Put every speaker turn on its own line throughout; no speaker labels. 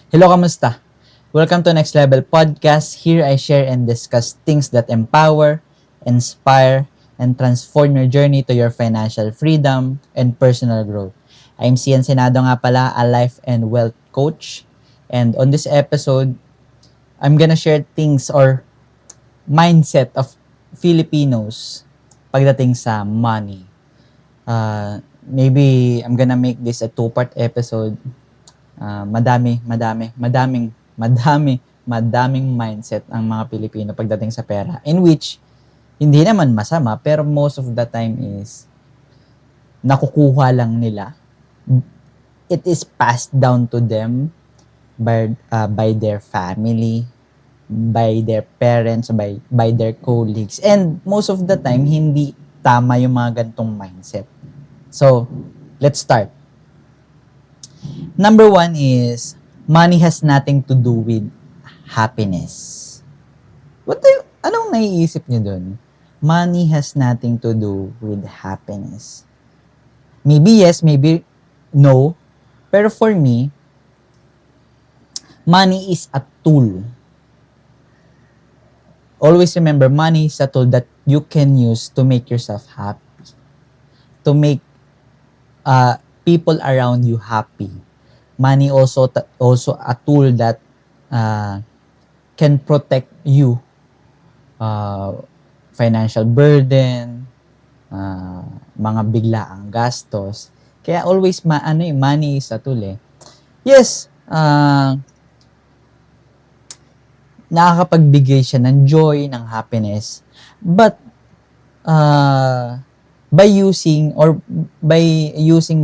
Hello, kamusta? Welcome to Next Level Podcast. Here I share and discuss things that empower, inspire, and transform your journey to your financial freedom and personal growth. I'm Cian Senado nga pala, a life and wealth coach. And on this episode, I'm gonna share things or mindset of Filipinos pagdating sa money. Maybe I'm gonna make this a two-part episode. Madaming mindset ang mga Pilipino pagdating sa pera. In which, hindi naman masama, pero most of the time is nakukuha lang nila. It is passed down to them by their family, by their parents, by their colleagues. And most of the time, hindi tama yung mga gantong mindset. So, let's start. Number one is, money has nothing to do with happiness. Anong naiisip niyo dun? Money has nothing to do with happiness. Maybe yes, maybe no. Pero for me, money is a tool. Always remember, money is a tool that you can use to make yourself happy. To make people around you happy. Money also a tool that can protect you, financial burden, mga biglaang gastos. Kaya always money is a tool eh. Yes, nakakapagbigay siya ng joy, ng happiness, but by using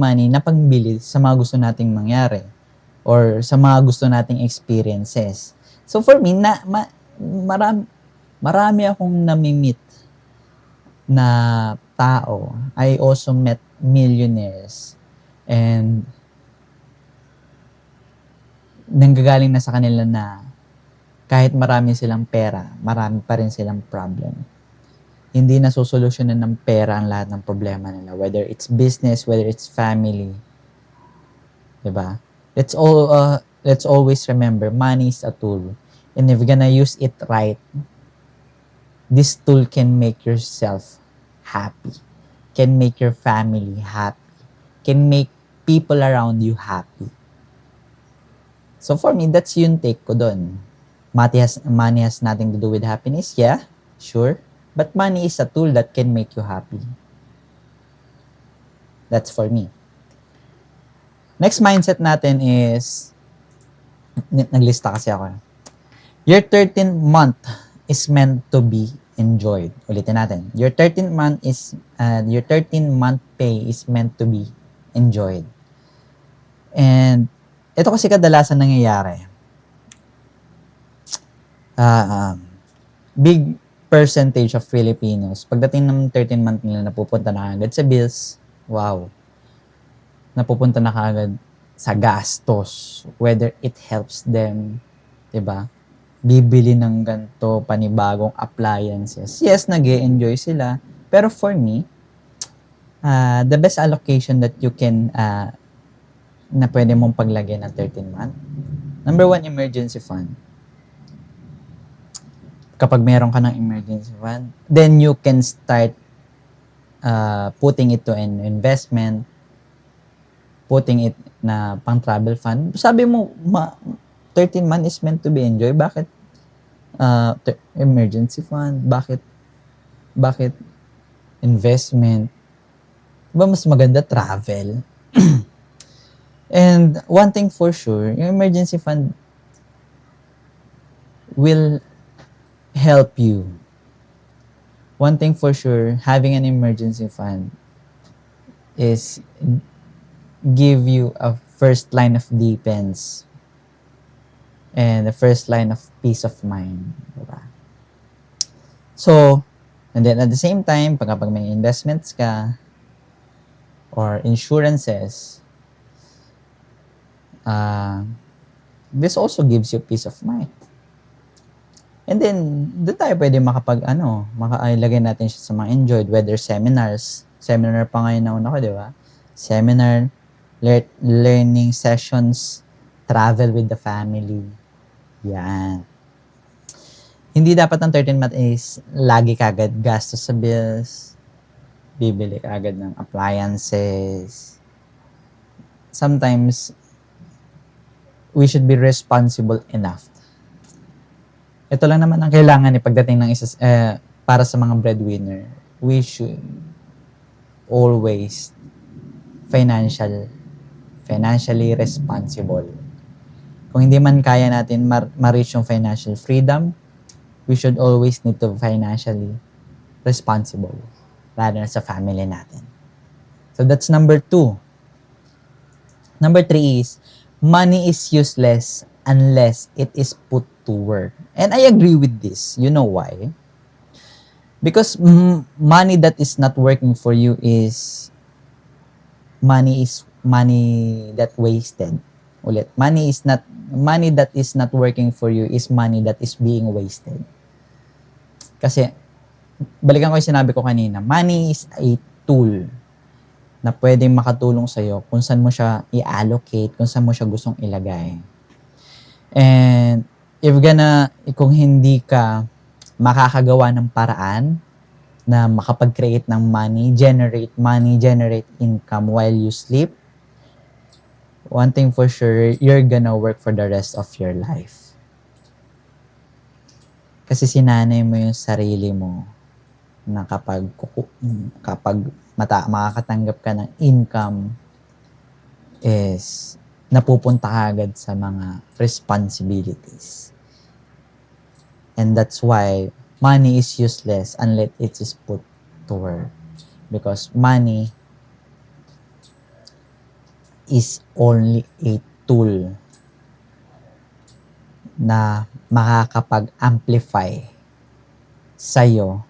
money na pangbili sa mga gusto nating mangyari or sa mga gusto nating experiences. So for me, marami akong nami-meet na tao. I also met millionaires and nanggagaling na sa kanila na kahit marami silang pera, marami pa rin silang problem. Hindi na sosolusyonan ng pera ang lahat ng problema nila. Whether it's business, whether it's family. Diba? Let's always remember, money is a tool. And if you're gonna use it right, this tool can make yourself happy. Can make your family happy. Can make people around you happy. So for me, that's yung take ko dun. Money has nothing to do with happiness. Yeah, sure. But money is a tool that can make you happy. That's for me. Next mindset natin is, naglista kasi ako. Your 13th month is meant to be enjoyed. Ulitin natin. Your 13th month pay is meant to be enjoyed. And ito kasi kadalasan nangyayari. Big percentage of Filipinos, pagdating ng 13 month nila, napupunta na agad sa bills. Wow. Napupunta na agad sa gastos. Whether it helps them, diba? Bibili ng ganito, panibagong appliances. Yes, nag-e-enjoy sila. Pero for me, the best allocation that you can, na pwede mong paglagay ng 13 month. Number one, emergency fund. Kapag meron ka ng emergency fund, then you can start putting it to an investment, putting it na pang travel fund. Sabi mo, 13 month is meant to be enjoyed. Bakit emergency fund? Bakit investment? Diba mas maganda travel? And one thing for sure, yung emergency fund will help you. One thing for sure, having an emergency fund is give you a first line of defense and the first line of peace of mind. Diba? So, and then at the same time, kapag may investments ka or insurances, this also gives you peace of mind. And then, doon tayo pwede makailagay natin siya sa mga enjoyed, whether seminars. Seminar pa ngayon nauna ko, di ba? Seminar, learning sessions, travel with the family. Yan. Hindi dapat ang 13 month is lagi kagad gastos sa bills, bibili kagad ng appliances. Sometimes, we should be responsible enough. Ito lang naman ang kailangan pagdating ng para sa mga breadwinner. We should always financially responsible. Kung hindi man kaya natin ma-reach yung financial freedom, we should always need to financially responsible, lalo na sa family natin. So that's number 2. Number 3 is, money is useless unless it is put to work. And I agree with this. You know why? Because money that is not working for you is money that wasted. Ulit, money that is not working for you is money that is being wasted. Kasi, balikan ko yung sinabi ko kanina, money is a tool na pwedeng makatulong sa'yo kung saan mo siya i-allocate, kung saan mo siya gustong ilagay. And kung hindi ka makakagawa ng paraan na makapag-create ng money, generate income while you sleep, one thing for sure, you're gonna work for the rest of your life. Kasi sinanay mo yung sarili mo na kapag makakatanggap ka ng income is napupunta ka agad sa mga responsibilities. And that's why money is useless unless it is put to work. Because money is only a tool na makakapag-amplify sa'yo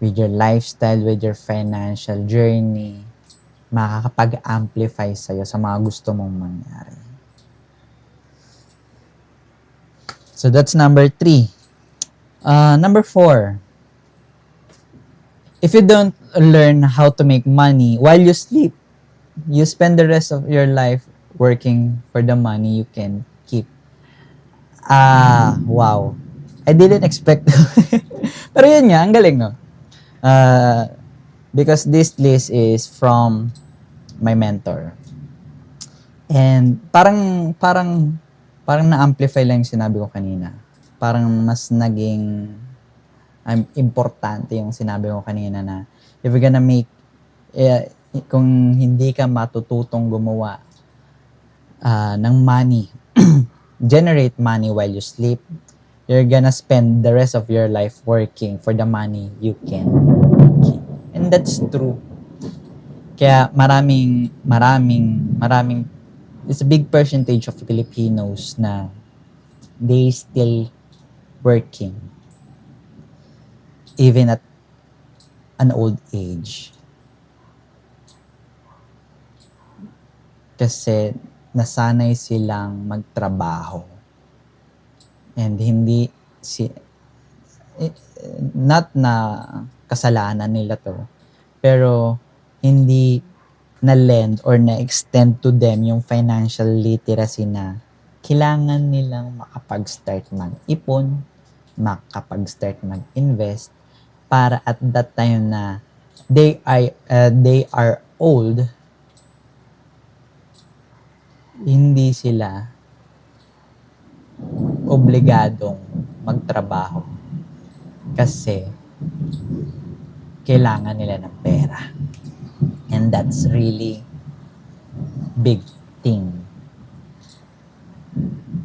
with your lifestyle, with your financial journey, makakapag-amplify sa'yo sa mga gusto mong mangyari. So that's number 3. Number 4. If you don't learn how to make money while you sleep, you spend the rest of your life working for the money you can keep. Wow. I didn't expect. Pero yun nga, ang galing, no? Because this list is from my mentor. And parang na-amplify lang yung sinabi ko kanina. Parang mas naging importante yung sinabi ko kanina na if you're gonna make, kung hindi ka matututong gumawa ng money, generate money while you sleep, you're gonna spend the rest of your life working for the money you can keep. And that's true. Kaya maraming, it's a big percentage of Filipinos na they still working even at an old age. Kasi nasanay silang magtrabaho. And not na kasalanan nila to, pero hindi na-lend or na-extend to them yung financial literacy na kailangan nilang makapag-start mag-ipon, makapag-start mag-invest para at that time na they are old, hindi sila obligadong magtrabaho kasi kailangan nila ng pera. And that's really big thing.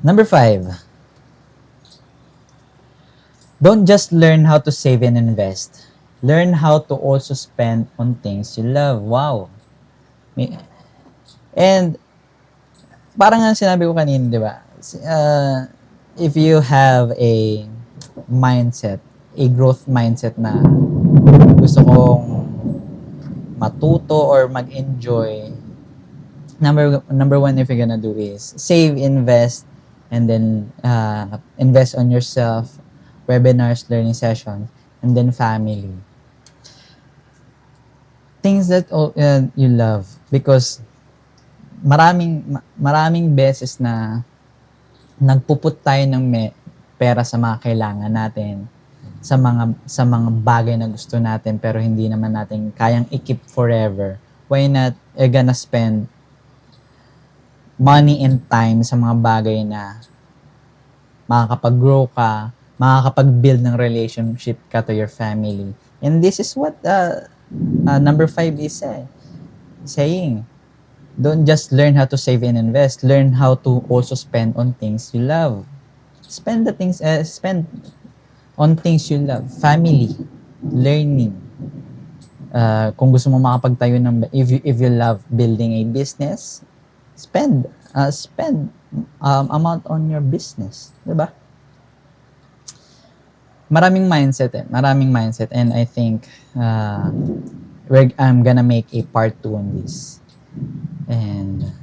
Number 5. Don't just learn how to save and invest. Learn how to also spend on things you love. Wow. And parang ang sinabi ko kanina, di ba? If you have a mindset, a growth mindset na gusto kong matuto or mag-enjoy, number 1 if you're gonna do is save, invest, and then invest on yourself, webinars, learning sessions, and then family. Things that you love, because maraming beses na nagpuput tayo ng pera sa mga kailangan natin, sa mga bagay na gusto natin pero hindi naman natin kayang i-keep forever. Why not gonna spend money and time sa mga bagay na makakapag-grow ka, makakapag-build ng relationship ka to your family. And this is what number 5 is saying. Don't just learn how to save and invest. Learn how to also spend on things you love. Spend on things you love. Family, learning. Kung gusto mo makapagtayo ng, if you love building a business, spend amount on your business, 'di ba? Maraming mindset, and I think I'm gonna make a part 2 on this. And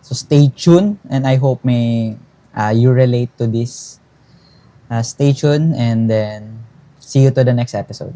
so stay tuned, and I hope you relate to this. Stay tuned, and then see you to the next episode.